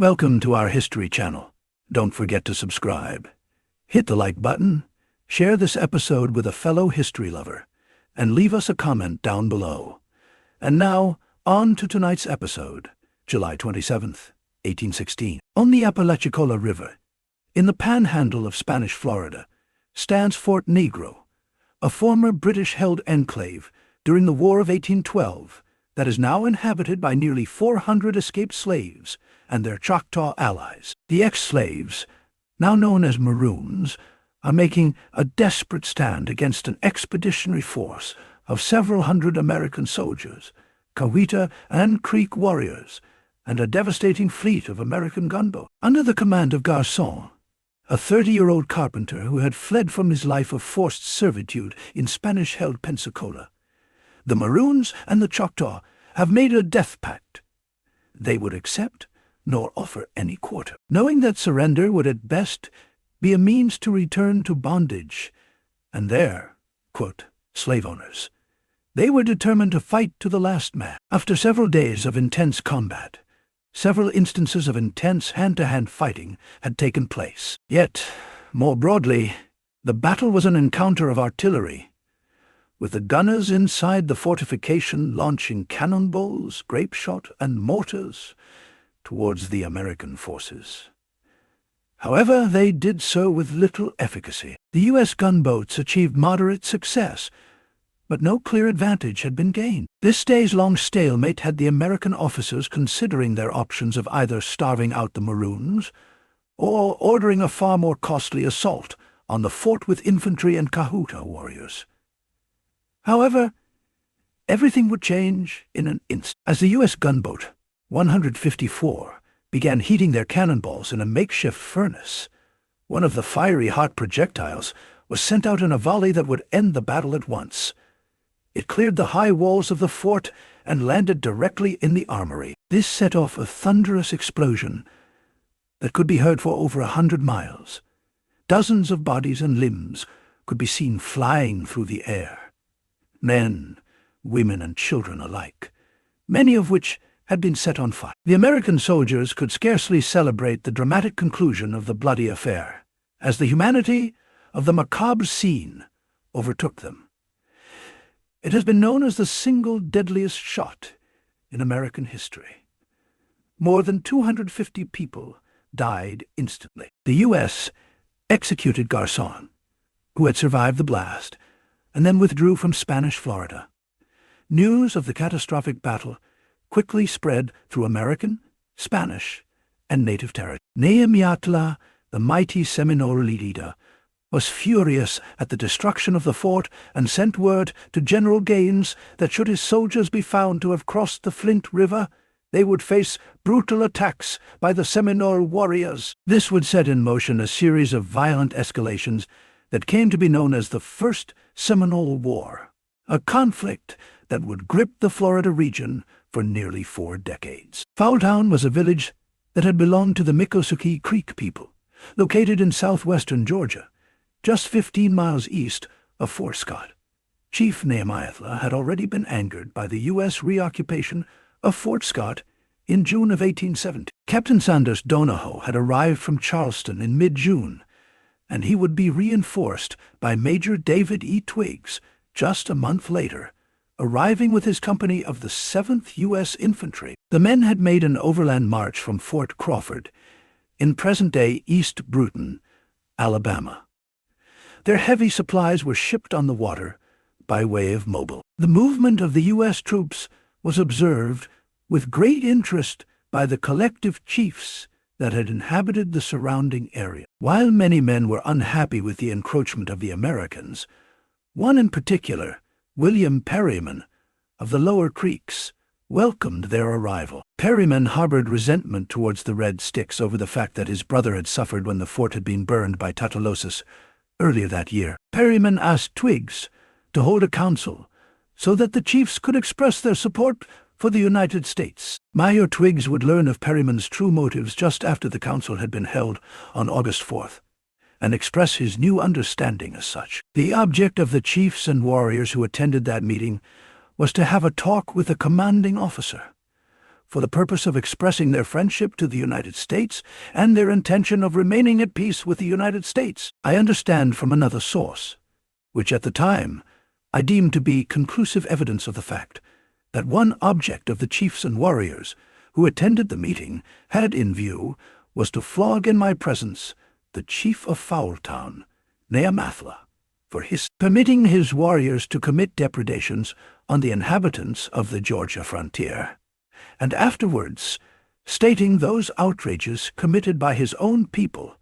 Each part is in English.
Welcome to our History channel. Don't forget to subscribe. Hit the like button, share this episode with a fellow history lover, and leave us a comment down below. And now, on to tonight's episode, July 27th, 1816. On the Apalachicola River, in the panhandle of Spanish Florida, stands Fort Negro, a former British-held enclave during the War of 1812 that is now inhabited by nearly 400 escaped slaves and their Choctaw allies. The ex-slaves, now known as Maroons, are making a desperate stand against an expeditionary force of several hundred American soldiers, Coweta and Creek warriors, and a devastating fleet of American gunboats. Under the command of Garçon, a 30-year-old carpenter who had fled from his life of forced servitude in Spanish-held Pensacola, the Maroons and the Choctaw have made a death pact. They would accept nor offer any quarter, knowing that surrender would at best be a means to return to bondage and their, quote, slave owners. They were determined to fight to the last man. After several days of intense combat, several instances of intense hand-to-hand fighting had taken place. Yet, more broadly, the battle was an encounter of artillery, with the gunners inside the fortification launching cannonballs, grape shot, and mortars towards the American forces. However, they did so with little efficacy. The U.S. gunboats achieved moderate success, but no clear advantage had been gained. This days-long stalemate had the American officers considering their options of either starving out the Maroons or ordering a far more costly assault on the fort with infantry and Coweta warriors. However, everything would change in an instant. As the U.S. gunboat 154 began heating their cannonballs in a makeshift furnace, one of the fiery hot projectiles was sent out in a volley that would end the battle at once. It cleared the high walls of the fort and landed directly in the armory. This set off a thunderous explosion that could be heard for over 100 miles. Dozens of bodies and limbs could be seen flying through the air. Men, women, and children alike, many of which had been set on fire. The American soldiers could scarcely celebrate the dramatic conclusion of the bloody affair, as the humanity of the macabre scene overtook them. It has been known as the single deadliest shot in American history. More than 250 people died instantly. The U.S. executed Garçon, who had survived the blast, and then withdrew from Spanish Florida. News of the catastrophic battle quickly spread through American, Spanish, and native territory. Nehemiah, the mighty Seminole leader, was furious at the destruction of the fort and sent word to General Gaines that should his soldiers be found to have crossed the Flint River, they would face brutal attacks by the Seminole warriors. This would set in motion a series of violent escalations that came to be known as the First Seminole War, a conflict that would grip the Florida region for nearly 4 decades. Fowltown was a village that had belonged to the Miccosukee Creek people, located in southwestern Georgia, just 15 miles east of Fort Scott. Chief Nehemiah had already been angered by the U.S. reoccupation of Fort Scott in June of 1870. Captain Sanders Donahoe had arrived from Charleston in mid-June, and he would be reinforced by Major David E. Twiggs just a month later, arriving with his company of the 7th U.S. Infantry. The men had made an overland march from Fort Crawford in present-day East Bruton, Alabama. Their heavy supplies were shipped on the water by way of Mobile. The movement of the U.S. troops was observed with great interest by the collective chiefs that had inhabited the surrounding area. While many men were unhappy with the encroachment of the Americans, one in particular, William Perryman of the Lower Creeks, welcomed their arrival. Perryman harbored resentment towards the Red Sticks over the fact that his brother had suffered when the fort had been burned by Tutalosis earlier that year. Perryman asked Twiggs to hold a council so that the chiefs could express their support for the United States. Major Twiggs would learn of Perryman's true motives just after the council had been held on August 4th, and express his new understanding as such. The object of the chiefs and warriors who attended that meeting was to have a talk with the commanding officer. for the purpose of expressing their friendship to the United States and their intention of remaining at peace with the United States. I understand from another source, which at the time I deemed to be conclusive evidence of the fact, that one object of the chiefs and warriors who attended the meeting had in view was to flog in my presence the chief of Fowltown, Neamathla, for his permitting his warriors to commit depredations on the inhabitants of the Georgia frontier, and afterwards stating those outrages committed by his own people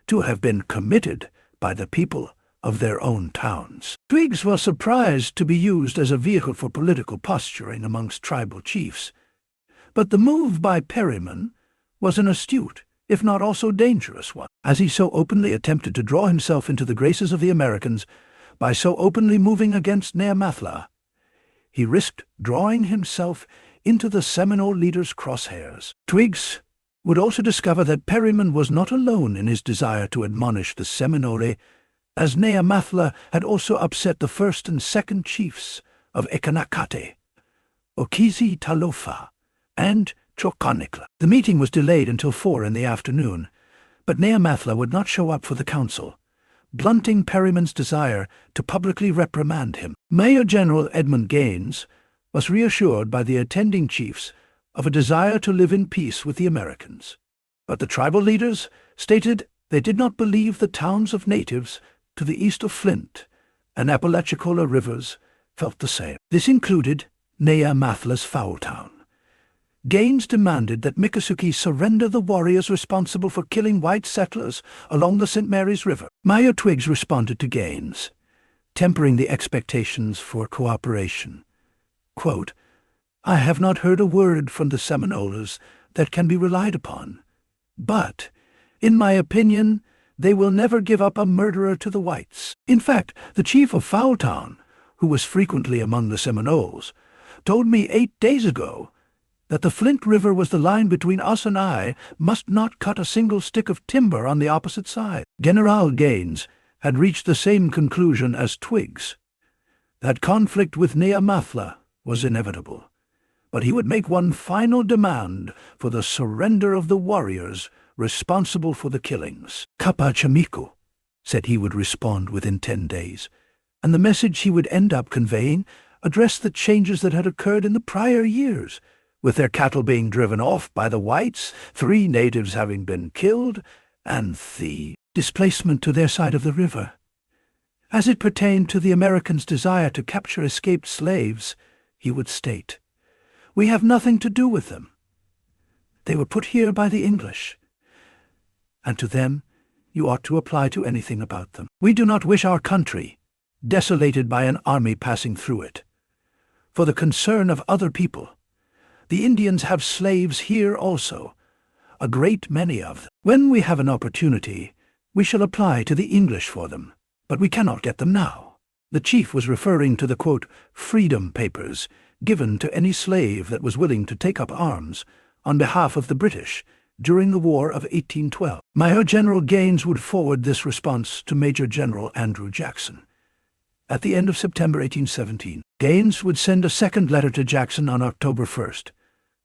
to have been committed by the people of their own towns. Twiggs was surprised to be used as a vehicle for political posturing amongst tribal chiefs, but the move by Perryman was an astute, if not also dangerous one, as he so openly attempted to draw himself into the graces of the Americans by so openly moving against Neamathla. He risked drawing himself into the Seminole leader's crosshairs. Twiggs would also discover that Perryman was not alone in his desire to admonish the Seminole, as Neamathla had also upset the first and second chiefs of Ekanakate, Okizi Talofa, and Choconicla. The meeting was delayed until 4 in the afternoon, but Neamathla would not show up for the council, blunting Perryman's desire to publicly reprimand him. Major General Edmund Gaines was reassured by the attending chiefs of a desire to live in peace with the Americans, but the tribal leaders stated they did not believe the towns of natives to the east of Flint and Apalachicola rivers felt the same. This included Neamathla's Fowltown. Gaines demanded that Miccosukee surrender the warriors responsible for killing white settlers along the St. Mary's River. Major Twiggs responded to Gaines, tempering the expectations for cooperation. Quote, "I have not heard a word from the Seminoles that can be relied upon, but, in my opinion, they will never give up a murderer to the whites." In fact, the chief of Fowltown, who was frequently among the Seminoles, told me 8 days ago that the Flint River was the line between us and I must not cut a single stick of timber on the opposite side. General Gaines had reached the same conclusion as Twiggs, that conflict with Neamathla was inevitable, but he would make one final demand for the surrender of the warriors responsible for the killings. Kapachamiku said he would respond within 10 days, and the message he would end up conveying addressed the changes that had occurred in the prior years, with their cattle being driven off by the whites, 3 natives having been killed, and the displacement to their side of the river. As it pertained to the Americans' desire to capture escaped slaves, he would state, "We have nothing to do with them. They were put here by the English, and to them you ought to apply to anything about them. We do not wish our country desolated by an army passing through it. For the concern of other people, the Indians have slaves here also, a great many of them. When we have an opportunity, we shall apply to the English for them, but we cannot get them now." The chief was referring to the, quote, "freedom papers" given to any slave that was willing to take up arms on behalf of the British during the War of 1812. Major General Gaines would forward this response to Major General Andrew Jackson. At the end of September 1817, Gaines would send a second letter to Jackson on October 1st,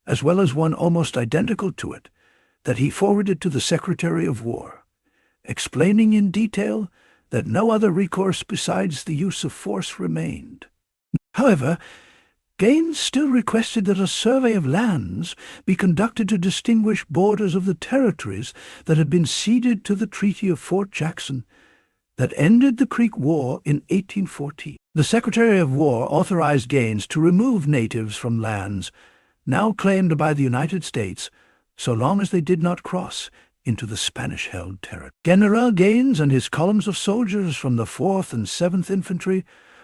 as well as one almost identical to it, that he forwarded to the Secretary of War, explaining in detail that no other recourse besides the use of force remained. However, Gaines still requested that a survey of lands be conducted to distinguish borders of the territories that had been ceded to the Treaty of Fort Jackson that ended the Creek War in 1814. The Secretary of War authorized Gaines to remove natives from lands now claimed by the United States, so long as they did not cross into the Spanish-held territory. General Gaines and his columns of soldiers from the 4th and 7th Infantry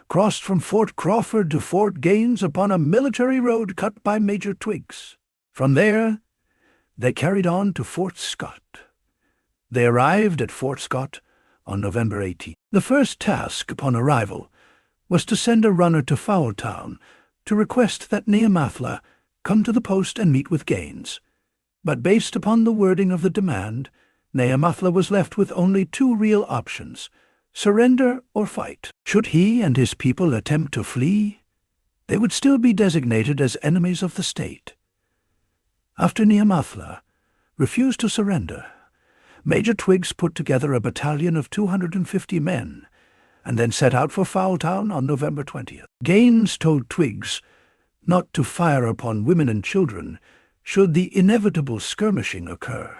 crossed from Fort Crawford to Fort Gaines upon a military road cut by Major Twiggs. From there, they carried on to Fort Scott. They arrived at Fort Scott on November 18. The first task upon arrival was to send a runner to Fowltown to request that Neamathla come to the post and meet with Gaines. But based upon the wording of the demand, Neamathla was left with only 2 real options: surrender or fight. Should he and his people attempt to flee, they would still be designated as enemies of the state. After Neamathla refused to surrender, Major Twiggs put together a battalion of 250 men and then set out for Fowltown on November 20th. Gaines told Twiggs not to fire upon women and children should the inevitable skirmishing occur.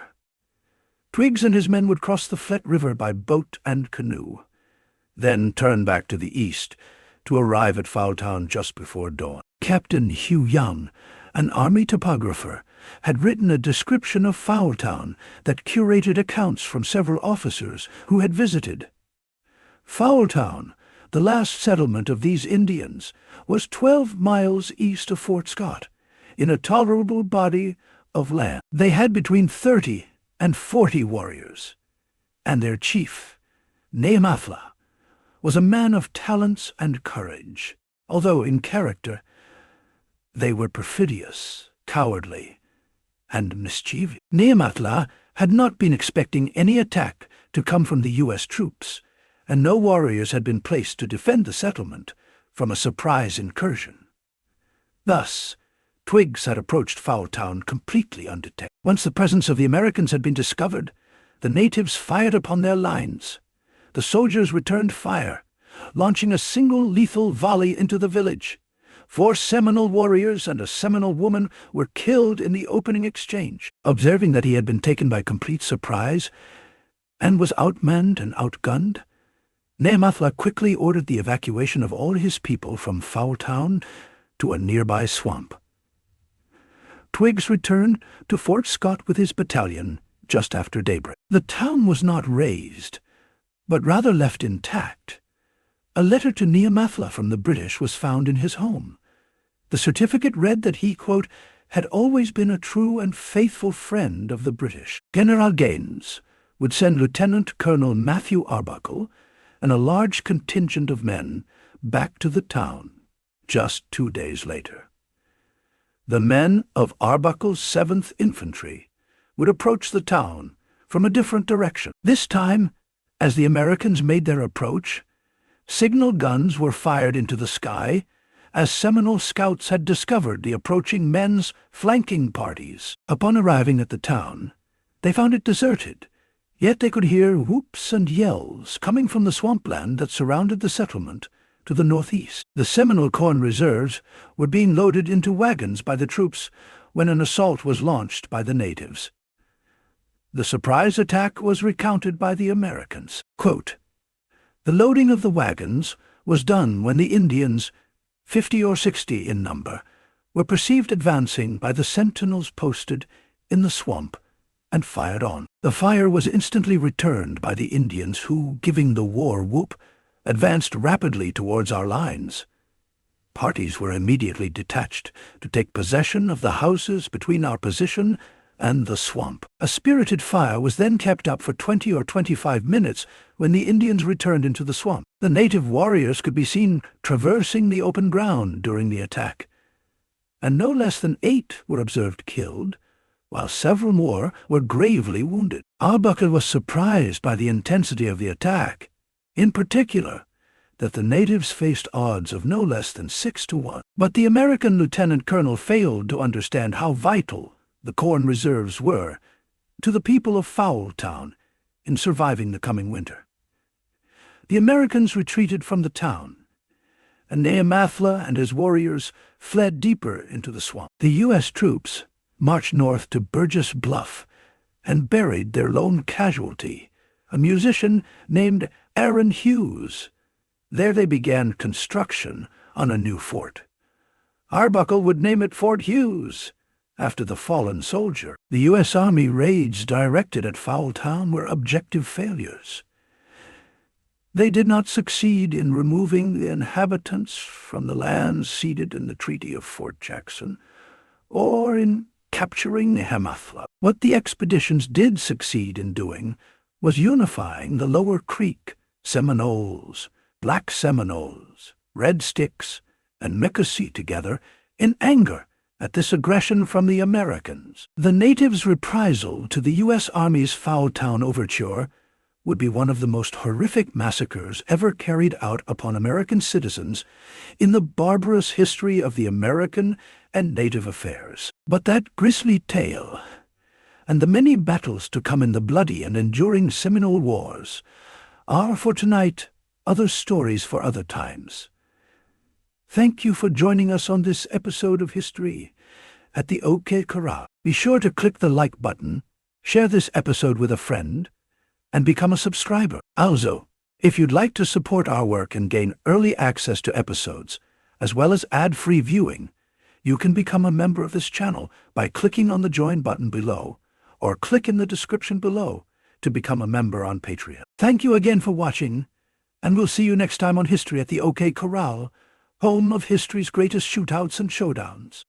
Twiggs and his men would cross the Flet River by boat and canoe, then turn back to the east to arrive at Fowltown just before dawn. Captain Hugh Young, an army topographer, had written a description of Fowltown that curated accounts from several officers who had visited. Fowltown, the last settlement of these Indians, was 12 miles east of Fort Scott, in a tolerable body of land. They had between 30 and 40 warriors, and their chief, Neamathla, was a man of talents and courage, although in character they were perfidious, cowardly, and mischievous. Neamathla had not been expecting any attack to come from the U.S. troops, and no warriors had been placed to defend the settlement from a surprise incursion. Thus, Twiggs had approached Fowltown completely undetected. Once the presence of the Americans had been discovered, the natives fired upon their lines. The soldiers returned fire, launching a single lethal volley into the village. 4 Seminole warriors and a Seminole woman were killed in the opening exchange. Observing that he had been taken by complete surprise and was outmanned and outgunned, Neamathla quickly ordered the evacuation of all his people from Fowltown to a nearby swamp. Twiggs returned to Fort Scott with his battalion just after daybreak. The town was not razed, but rather left intact. A letter to Neamathla from the British was found in his home. The certificate read that he, quote, had always been a true and faithful friend of the British. General Gaines would send Lieutenant Colonel Matthew Arbuckle and a large contingent of men back to the town just 2 days later. The men of Arbuckle's 7th Infantry would approach the town from a different direction. This time, as the Americans made their approach, signal guns were fired into the sky as Seminole scouts had discovered the approaching men's flanking parties. Upon arriving at the town, they found it deserted, yet they could hear whoops and yells coming from the swampland that surrounded the settlement to the northeast. The Seminole corn reserves were being loaded into wagons by the troops when an assault was launched by the natives. The surprise attack was recounted by the Americans. Quote, the loading of the wagons was done when the Indians, 50 or 60 in number, were perceived advancing by the sentinels posted in the swamp and fired on. The fire was instantly returned by the Indians who, giving the war whoop, advanced rapidly towards our lines. Parties were immediately detached to take possession of the houses between our position and the swamp. A spirited fire was then kept up for 20 or 25 minutes when the Indians returned into the swamp. The native warriors could be seen traversing the open ground during the attack, and no less than 8 were observed killed, while several more were gravely wounded. Arbuckle was surprised by the intensity of the attack, in particular that the natives faced odds of no less than 6 to 1. But the American lieutenant colonel failed to understand how vital the corn reserves were to the people of Fowltown in surviving the coming winter. The Americans retreated from the town, and Neamathla and his warriors fled deeper into the swamp. The U.S. troops marched north to Burgess Bluff and buried their lone casualty, a musician named Aaron Hughes. There they began construction on a new fort. Arbuckle would name it Fort Hughes, after the fallen soldier. The U.S. Army raids directed at Fowltown were objective failures. They did not succeed in removing the inhabitants from the lands ceded in the Treaty of Fort Jackson, or in capturing Neamathla. What the expeditions did succeed in doing was unifying the Lower Creek, Seminoles, Black Seminoles, Red Sticks, and Mickasee together in anger at this aggression from the Americans. The natives' reprisal to the U.S. Army's Fowltown overture would be one of the most horrific massacres ever carried out upon American citizens in the barbarous history of the American and native affairs. But that grisly tale, and the many battles to come in the bloody and enduring Seminole Wars, are for tonight other stories for other times. Thank you for joining us on this episode of History at the OK Corral. Be sure to click the like button, share this episode with a friend, and become a subscriber. Also, if you'd like to support our work and gain early access to episodes, as well as ad-free viewing, you can become a member of this channel by clicking on the join button below, or click in the description below to become a member on Patreon. Thank you again for watching, and we'll see you next time on History at the OK Corral, home of history's greatest shootouts and showdowns.